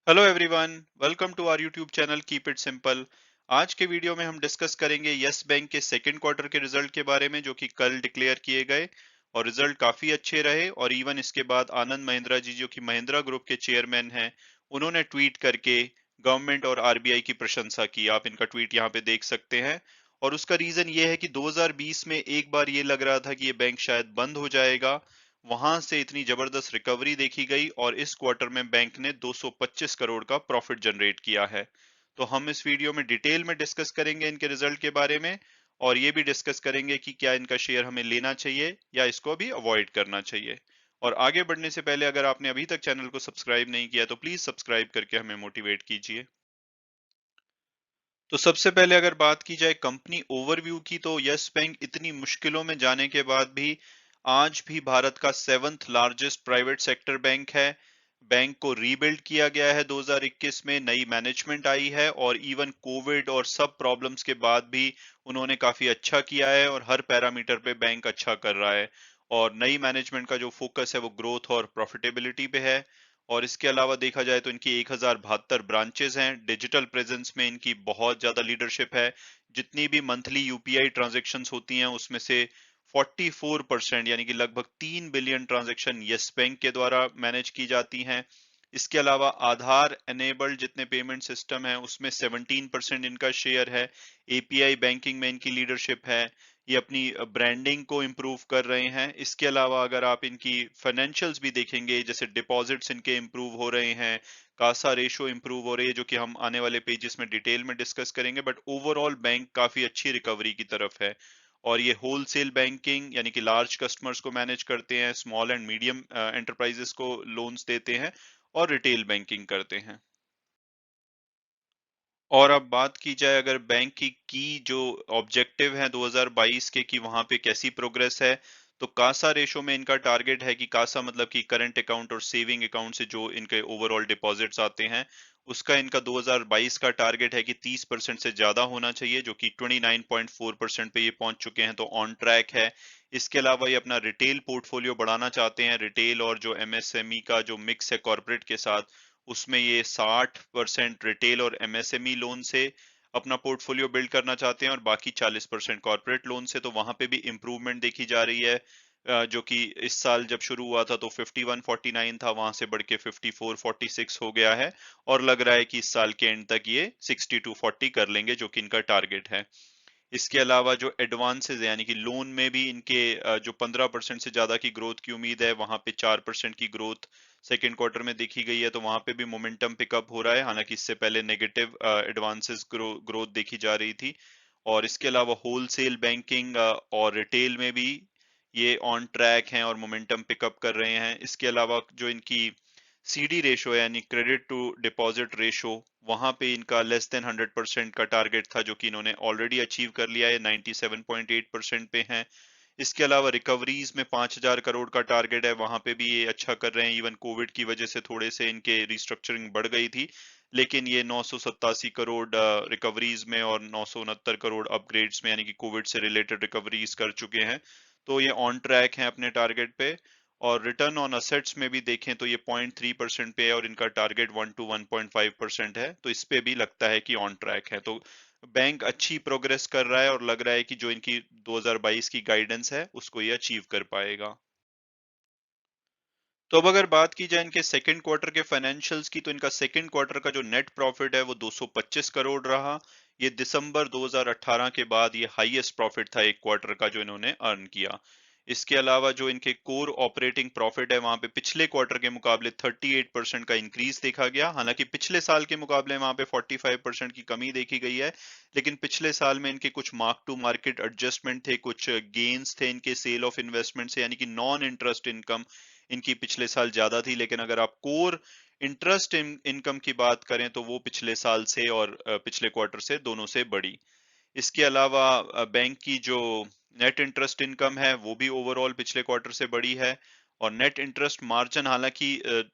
Hello everyone, welcome to our YouTube channel keep it simple. आज के video में हम डिस्कस करेंगे यस बैंक के सेकंड क्वार्टर के रिजल्ट के बारे में, जो कि कल डिक्लेयर किए गए और रिजल्ट काफी अच्छे रहे। और इवन इसके बाद आनंद महिंद्रा जी, जो कि महिंद्रा ग्रुप के चेयरमैन हैं, उन्होंने ट्वीट करके गवर्नमेंट और आरबीआई की प्रशंसा की। आप इनका ट्वीट यहाँ पे देख सकते हैं। और उसका रीजन ये है कि 2020 में एक बार ये लग रहा था कि ये बैंक शायद बंद हो जाएगा, वहां से इतनी जबरदस्त रिकवरी देखी गई और इस क्वार्टर में बैंक ने 225 करोड़ का प्रॉफिट जनरेट किया है। तो हम इस वीडियो में डिटेल में डिस्कस करेंगे इनके रिजल्ट के बारे में, और ये भी डिस्कस करेंगे कि क्या इनका शेयर हमें लेना चाहिए या इसको भी अवॉइड करना चाहिए। और आगे बढ़ने से पहले अगर आपने अभी तक चैनल को सब्सक्राइब नहीं किया तो प्लीज सब्सक्राइब करके हमें मोटिवेट कीजिए। तो सबसे पहले अगर बात की जाए कंपनी ओवरव्यू की, तो यस बैंक इतनी मुश्किलों में जाने के बाद भी आज भी भारत का seventh largest private sector bank है। बैंक को रीबिल्ड किया गया है 2021 में, नई मैनेजमेंट आई है और इवन कोविड और सब प्रॉब्लम्स के बाद भी उन्होंने काफी अच्छा किया है और हर पैरामीटर पे बैंक अच्छा कर रहा है। और नई मैनेजमेंट का जो फोकस है वो ग्रोथ और प्रॉफिटेबिलिटी पे है। और इसके अलावा देखा जाए तो इनकी 1072 ब्रांचेस हैं। डिजिटल प्रेजेंस में इनकी बहुत ज्यादा लीडरशिप है। जितनी भी मंथली यूपीआई ट्रांजैक्शंस होती हैं उसमें से 44% यानी कि लगभग 3 बिलियन ट्रांजैक्शन यस बैंक के द्वारा मैनेज की जाती हैं। इसके अलावा आधार एनेबल्ड जितने पेमेंट सिस्टम है उसमें 17% इनका शेयर है। एपीआई बैंकिंग में इनकी लीडरशिप है। ये अपनी ब्रांडिंग को इम्प्रूव कर रहे हैं। इसके अलावा अगर आप इनकी फाइनेंशियल्स भी देखेंगे, जैसे डिपॉजिट्स इनके इम्प्रूव हो रहे हैं, कासा रेशो इम्प्रूव हो रही है, जो कि हम आने वाले पेजेस में डिटेल में डिस्कस करेंगे। बट ओवरऑल बैंक काफी अच्छी रिकवरी की तरफ है। और ये होलसेल बैंकिंग यानी कि लार्ज कस्टमर्स को मैनेज करते हैं, स्मॉल एंड मीडियम एंटरप्राइजेस को लोन्स देते हैं और रिटेल बैंकिंग करते हैं। और अब बात की जाए अगर बैंक की जो ऑब्जेक्टिव है 2022 के, कि वहां पे कैसी प्रोग्रेस है, तो कासा रेशो में इनका टारगेट है कि कासा मतलब कि करंट अकाउंट और सेविंग अकाउंट से जो इनके ओवरऑल डिपॉजिट्स आते हैं, उसका इनका 2022 का टारगेट है कि 30% से ज्यादा होना चाहिए, जो कि 29.4% पे ये पहुंच चुके हैं, तो ऑन ट्रैक है। इसके अलावा ये अपना रिटेल पोर्टफोलियो बढ़ाना चाहते हैं। रिटेल और जो एमएसएमई का जो मिक्स है कॉर्पोरेट के साथ, उसमें ये 60% रिटेल और एमएसएमई लोन से अपना पोर्टफोलियो बिल्ड करना चाहते हैं और बाकी 40% कॉर्पोरेट लोन से। तो वहां पे भी इम्प्रूवमेंट देखी जा रही है। जो कि इस साल जब शुरू हुआ था तो 5149 था, वहां से बढ़ के 5446 हो गया है। और लग रहा है कि इस साल के एंड तक ये 6240 कर लेंगे, जो कि इनका टारगेट है। इसके अलावा जो एडवांसेस यानी कि लोन में भी इनके जो 15% से ज्यादा की ग्रोथ की उम्मीद है, वहां पे 4% की ग्रोथ सेकेंड क्वार्टर में देखी गई है। तो वहां पे भी मोमेंटम पिकअप हो रहा है, हालांकि इससे पहले नेगेटिव एडवांसेस ग्रोथ देखी जा रही थी। और इसके अलावा होलसेल बैंकिंग और रिटेल में भी ये ऑन ट्रैक हैं और मोमेंटम पिकअप कर रहे हैं। इसके अलावा जो इनकी सीडी रेशो है यानी क्रेडिट टू डिपॉजिट रेशो, वहां पे इनका लेस देन 100% का टारगेट था, जो कि इन्होंने ऑलरेडी अचीव कर लिया है, 97.8% पे हैं। इसके अलावा रिकवरीज में 5000 करोड़ का टारगेट है, वहां पे भी ये अच्छा कर रहे हैं। इवन कोविड की वजह से थोड़े से इनके रिस्ट्रक्चरिंग बढ़ गई थी, लेकिन ये 987 करोड़ रिकवरीज में और 969 करोड़ अपग्रेड्स में यानी कि कोविड से रिलेटेड रिकवरीज कर चुके हैं। तो ये ऑन ट्रैक है अपने टारगेट पे। और रिटर्न ऑन असेट्स में भी देखें तो ये 0.3% पे है और इनका टारगेट 1 to 1.5% है, तो इस पे भी लगता है कि ऑन ट्रैक है। तो बैंक अच्छी प्रोग्रेस कर रहा है और लग रहा है कि जो इनकी 2022 की गाइडेंस है उसको ये अचीव कर पाएगा। तो अब अगर बात की जाए इनके सेकंड क्वार्टर के फाइनेंशियल्स की, तो इनका सेकंड क्वार्टर का जो नेट प्रॉफिट है वो 225 करोड़ रहा। ये दिसंबर 2018 के बाद ये हाईएस्ट प्रॉफिट था एक क्वार्टर का जो इन्होंने अर्न किया। इसके अलावा जो इनके कोर ऑपरेटिंग प्रॉफिट है, वहां पे पिछले क्वार्टर के मुकाबले 38% का इंक्रीज देखा गया। हालांकि पिछले साल के मुकाबले वहां पे 45% की कमी देखी गई है, लेकिन पिछले साल में इनके कुछ मार्क टू मार्केट एडजस्टमेंट थे, कुछ गेन्स थे इनके सेल ऑफ इन्वेस्टमेंट से, यानी कि नॉन इंटरेस्ट इनकम इनकी पिछले साल ज्यादा थी। लेकिन अगर आप कोर इंटरेस्ट इनकम की बात करें तो वो पिछले साल से और पिछले क्वार्टर से दोनों से बढ़ी। इसके अलावा बैंक की जो नेट इंटरेस्ट इनकम है वो भी ओवरऑल पिछले क्वार्टर से बढ़ी है। और नेट इंटरेस्ट मार्जिन हालांकि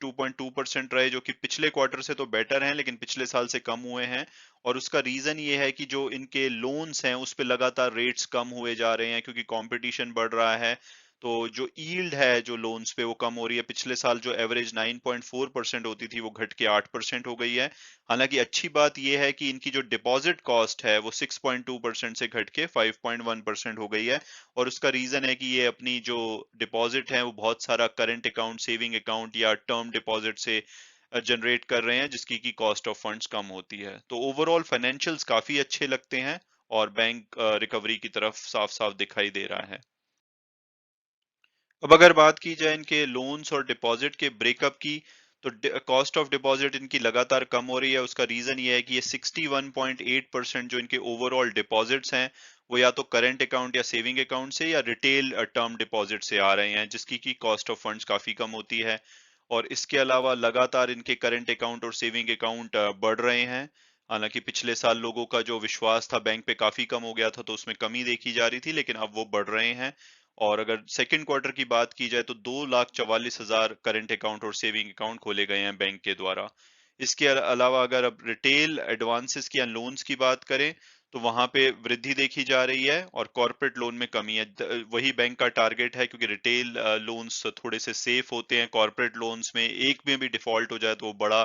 2.2% रहे, जो कि पिछले क्वार्टर से तो बेटर हैं लेकिन पिछले साल से कम हुए हैं। और उसका रीजन ये है कि जो इनके लोन्स हैं उस पे लगातार रेट्स कम हुए जा रहे हैं क्योंकि कंपटीशन बढ़ रहा है। तो जो यील्ड है जो लोन्स पे वो कम हो रही है। पिछले साल जो एवरेज 9.4% होती थी वो घट के 8% हो गई है। हालांकि अच्छी बात ये है कि इनकी जो डिपॉजिट कॉस्ट है वो 6.2% से घट के 5.1% हो गई है। और उसका रीजन है कि ये अपनी जो डिपॉजिट है वो बहुत सारा करंट अकाउंट, सेविंग अकाउंट या टर्म डिपॉजिट से जनरेट कर रहे हैं, जिसकी की कॉस्ट ऑफ फंड्स कम होती है। तो ओवरऑल फाइनेंशियल्स काफी अच्छे लगते हैं और बैंक रिकवरी की तरफ साफ साफ दिखाई दे रहा है। अब अगर बात की जाए इनके लोन्स और डिपॉजिट के ब्रेकअप की, तो कॉस्ट ऑफ डिपॉजिट इनकी लगातार कम हो रही है। उसका रीजन ये है कि ये 61.8% जो इनके ओवरऑल डिपॉजिट्स हैं वो या तो करंट अकाउंट या सेविंग अकाउंट से या रिटेल टर्म डिपॉजिट से आ रहे हैं, जिसकी की कॉस्ट ऑफ फंड्स काफी कम होती है। और इसके अलावा लगातार इनके करंट अकाउंट और सेविंग अकाउंट बढ़ रहे हैं। हालांकि पिछले साल लोगों का जो विश्वास था बैंक पे काफी कम हो गया था, तो उसमें कमी देखी जा रही थी, लेकिन अब वो बढ़ रहे हैं। और अगर सेकंड क्वार्टर की बात की जाए तो 2,44,000 करंट अकाउंट और सेविंग अकाउंट खोले गए हैं बैंक के द्वारा। इसके अलावा अगर अब रिटेल एडवांसेस की या लोन्स की बात करें तो वहां पे वृद्धि देखी जा रही है और कॉर्पोरेट लोन में कमी है। वही बैंक का टारगेट है, क्योंकि रिटेल लोन्स थोड़े से सेफ होते हैं। कॉर्पोरेट लोन्स में एक में भी डिफॉल्ट हो जाए तो वो बड़ा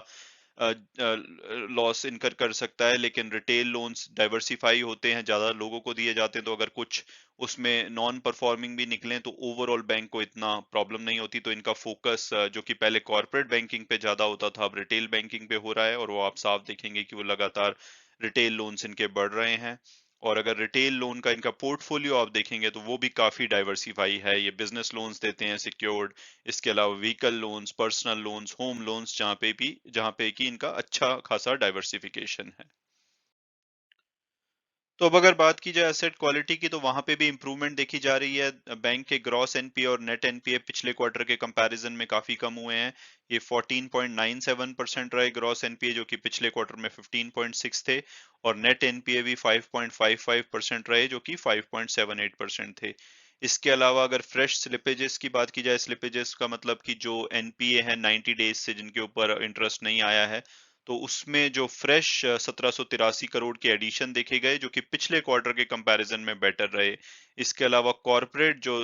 लॉस इनकर कर सकता है। लेकिन रिटेल लोन्स डाइवर्सिफाई होते हैं, ज्यादा लोगों को दिए जाते हैं, तो अगर कुछ उसमें नॉन परफॉर्मिंग भी निकले तो ओवरऑल बैंक को इतना प्रॉब्लम नहीं होती। तो इनका फोकस जो कि पहले कॉर्पोरेट बैंकिंग पे ज्यादा होता था, अब रिटेल बैंकिंग पे हो रहा है। और वो आप साफ देखेंगे कि वो लगातार रिटेल लोन्स इनके बढ़ रहे हैं। और अगर रिटेल लोन का इनका पोर्टफोलियो आप देखेंगे तो वो भी काफी डाइवर्सिफाई है। ये बिजनेस लोन्स देते हैं सिक्योर्ड, इसके अलावा vehicle loans, personal loans, home loans, जहाँ पे कि इनका अच्छा खासा डाइवर्सिफिकेशन है। तो अब अगर बात की जाए एसेट क्वालिटी की, तो वहां पे भी इंप्रूवमेंट देखी जा रही है। बैंक के ग्रॉस एनपीए और नेट एनपीए पिछले क्वार्टर के कंपैरिजन में काफी कम हुए हैं। ये 14.97% रहे ग्रॉस एनपीए, जो कि पिछले क्वार्टर में 15.6 थे। और नेट एनपीए भी 5.55% रहे, जो कि 5.78% थे। इसके अलावा अगर फ्रेश स्लिपेजेस की बात की जाए, स्लिपेजेस का मतलब कि जो एनपीए है 90 डेज से जिनके ऊपर इंटरेस्ट नहीं आया है, तो उसमें जो फ्रेश 1783 करोड़ के एडिशन देखे गए, जो कि पिछले क्वार्टर के कंपैरिजन में बेटर रहे। इसके अलावा कॉर्पोरेट जो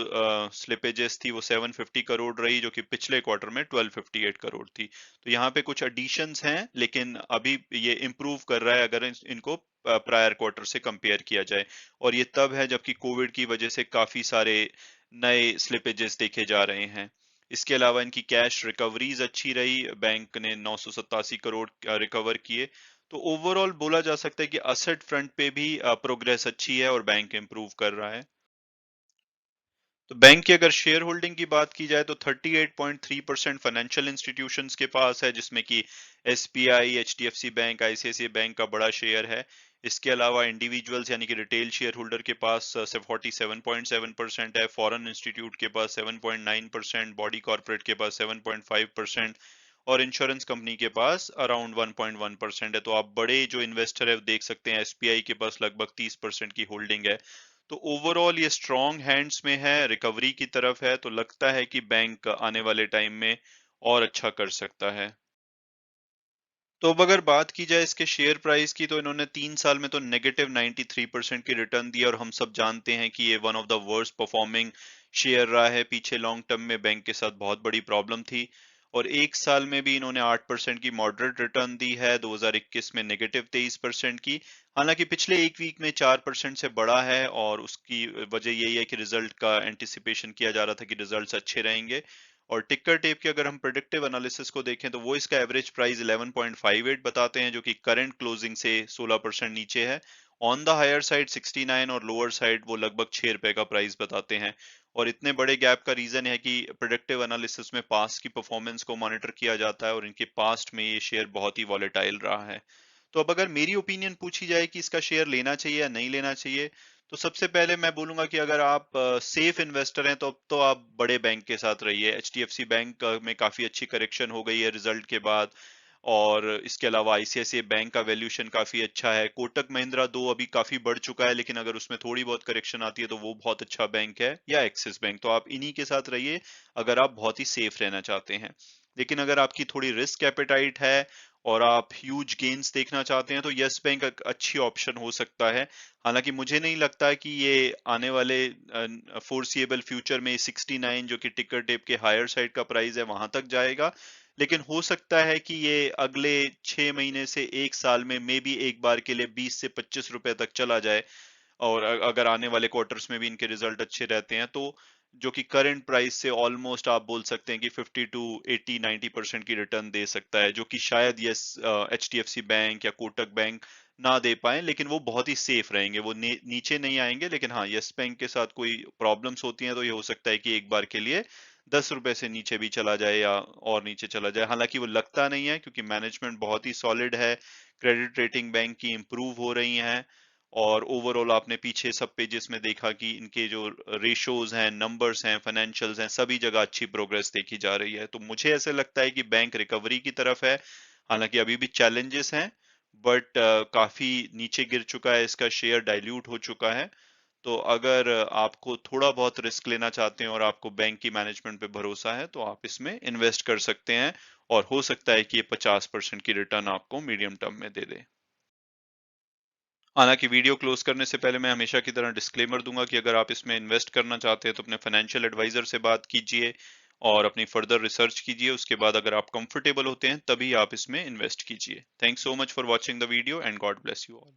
स्लिपेजेस थी वो 750 करोड़ रही, जो कि पिछले क्वार्टर में 1258 करोड़ थी। तो यहाँ पे कुछ एडिशंस हैं, लेकिन अभी ये इम्प्रूव कर रहा है अगर इनको प्रायर क्वार्टर से कंपेयर किया जाए। और ये तब है जबकि कोविड की वजह से काफी सारे नए स्लिपेजेस देखे जा रहे हैं। इसके अलावा इनकी कैश रिकवरीज अच्छी रही, बैंक ने 987 करोड़ रिकवर किए। तो ओवरऑल बोला जा सकता है कि असेट फ्रंट पे भी प्रोग्रेस अच्छी है और बैंक इम्प्रूव कर रहा है। तो बैंक की अगर शेयर होल्डिंग की बात की जाए तो 38.3% फाइनेंशियल इंस्टीट्यूशंस के पास है, जिसमें कि SBI, HDFC bank, ICICI bank का बड़ा शेयर है। इसके अलावा इंडिविजुअल्स यानी कि रिटेल शेयर होल्डर के पास 47.7% है, फॉरेन इंस्टीट्यूट के पास 7.9%, बॉडी कॉर्पोरेट के पास 7.5% और इंश्योरेंस कंपनी के पास अराउंड 1.1% है। तो आप बड़े जो इन्वेस्टर है देख सकते हैं, एसबीआई के पास लगभग 30% की होल्डिंग है। तो ओवरऑल ये स्ट्रॉन्ग हैंड्स में है, रिकवरी की तरफ है। तो लगता है कि बैंक आने वाले टाइम में और अच्छा कर सकता है। तो अब अगर बात की जाए इसके शेयर प्राइस की, तो इन्होंने 3 साल में तो -93% की रिटर्न दी है। और हम सब जानते हैं कि ये one of the worst performing share रहा है। पीछे लॉन्ग टर्म में बैंक के साथ बहुत बड़ी प्रॉब्लम थी। और एक साल में भी इन्होंने 8% की मॉडरेट रिटर्न दी है, 2021 में -23% की। हालांकि पिछले एक वीक में 4% से बढ़ा है, और उसकी वजह यही है कि रिजल्ट का एंटिसिपेशन किया जा रहा था कि रिजल्ट्स अच्छे रहेंगे। और टिक्कर टेप की अगर हम प्रेडिक्टिव एनालिसिस को देखें तो वो इसका एवरेज प्राइस 11.58 बताते हैं, जो कि करंट क्लोजिंग से 16% नीचे है। ऑन द हायर साइड 69 और लोअर साइड वो लगभग 6 रुपए का प्राइस बताते हैं। और इतने बड़े गैप का रीजन है कि प्रोडक्टिव एनालिसिस में पास्ट की परफॉर्मेंस को मॉनिटर किया जाता है, और इनके पास्ट में ये शेयर बहुत ही वॉलेटाइल रहा है। तो अब अगर मेरी ओपिनियन पूछी जाए कि इसका शेयर लेना चाहिए या नहीं लेना चाहिए, तो सबसे पहले मैं बोलूंगा कि अगर आप सेफ इन्वेस्टर हैं तो अब तो आप बड़े बैंक के साथ रहिए। एचडीएफसी बैंक में काफी अच्छी करेक्शन हो गई है रिजल्ट के बाद। और इसके अलावा आईसीआईसीआई बैंक का वैल्यूएशन काफी अच्छा है। कोटक महिंद्रा दो अभी काफी बढ़ चुका है, लेकिन अगर उसमें थोड़ी बहुत करेक्शन आती है तो वो बहुत अच्छा बैंक है, या एक्सिस बैंक। तो आप इन्हीं के साथ रहिए अगर आप बहुत ही सेफ रहना चाहते हैं। लेकिन अगर आपकी थोड़ी रिस्क एपेटाइट है और आप ह्यूज गेन्स देखना चाहते हैं तो यस बैंक एक अच्छी ऑप्शन हो सकता है। हालांकि मुझे नहीं लगता कि ये आने वाले फोर्सिएबल फ्यूचर में 69 जो कि टिकर टेप के हायर साइड का प्राइस है वहां तक जाएगा, लेकिन हो सकता है कि ये अगले 6 महीने से 1 साल में मे बी एक बार के लिए 20 से 25 रुपए तक चला जाए। और अगर आने वाले क्वार्टर्स में भी इनके रिजल्ट अच्छे रहते हैं तो जो कि करंट प्राइस से ऑलमोस्ट आप बोल सकते हैं कि 50 to 80 90% की रिटर्न दे सकता है, जो कि शायद यस एचडीएफसी बैंक या कोटक बैंक ना दे पाए, लेकिन वो बहुत ही सेफ रहेंगे, वो नीचे नहीं आएंगे। लेकिन हाँ, यस बैंक के साथ कोई प्रॉब्लम्स होती हैं तो ये हो सकता है कि एक बार के लिए 10 रुपए से नीचे भी चला जाए या और नीचे चला जाए। हालांकि वो लगता नहीं है क्योंकि मैनेजमेंट बहुत ही सॉलिड है, क्रेडिट रेटिंग बैंक की इंप्रूव हो रही हैं, और ओवरऑल आपने पीछे सब पेजेस में देखा कि इनके जो रेशोज हैं, नंबर्स हैं, फाइनेंशियल्स हैं, सभी जगह अच्छी प्रोग्रेस देखी जा रही है। तो मुझे ऐसे लगता है कि बैंक रिकवरी की तरफ है। हालांकि अभी भी चैलेंजेस हैं, बट काफी नीचे गिर चुका है, इसका शेयर डाइल्यूट हो चुका है। तो अगर आपको थोड़ा बहुत रिस्क लेना चाहते हैं और आपको बैंक की मैनेजमेंट पे भरोसा है तो आप इसमें इन्वेस्ट कर सकते हैं, और हो सकता है कि ये 50% की रिटर्न आपको मीडियम टर्म में दे दे। हालांकि वीडियो क्लोज करने से पहले मैं हमेशा की तरह डिस्क्लेमर दूंगा कि अगर आप इसमें इन्वेस्ट करना चाहते हैं तो अपने फाइनेंशियल एडवाइजर से बात कीजिए और अपनी फर्दर रिसर्च कीजिए। उसके बाद अगर आप कंफर्टेबल होते हैं तभी आप इसमें इन्वेस्ट कीजिए। Thanks so much for watching the video and God bless you all.